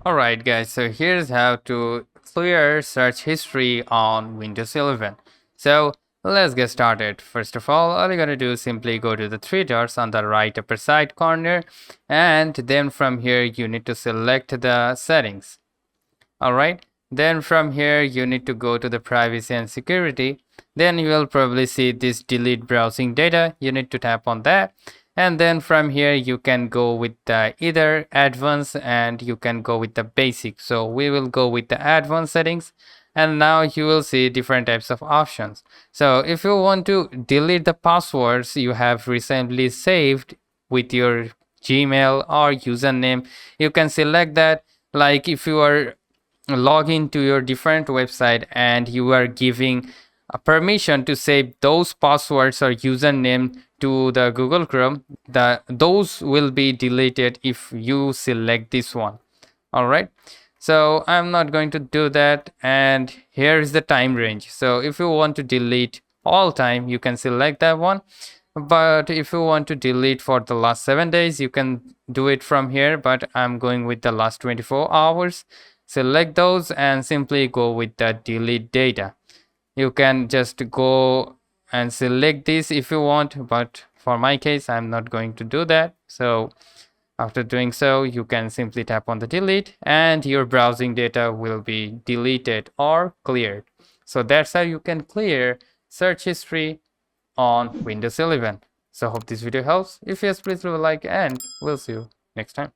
Alright guys, so here's how to clear search history on Windows 11. So let's get started. First of all you're going to do is simply go to the three dots on the right upper side corner, and then from here you need to select the settings. Alright, then from here you need to go to the privacy and security. Then you will probably see this delete browsing data. You need to tap on that, and then from here you can go with the either advanced and you can go with the basic. So we will go with the advanced settings, and now you will see different types of options. So if you want to delete the passwords you have recently saved with your Gmail or username, you can select that. Like if you are log into your different website and you are giving a permission to save those passwords or username to the Google Chrome, those will be deleted if you select this one. All right, so I'm not going to do that, and here is the time range. So if you want to delete all time you can select that one, but if you want to delete for the last 7 days you can do it from here, but I'm going with the last 24 hours. Select those and simply go with the delete data. You can just go and select this if you want, but for my case I'm not going to do that. So after doing so you can simply tap on the delete and your browsing data will be deleted or cleared. So that's how you can clear search history on Windows 11. So hope this video helps. If yes, please leave a like and we'll see you next time.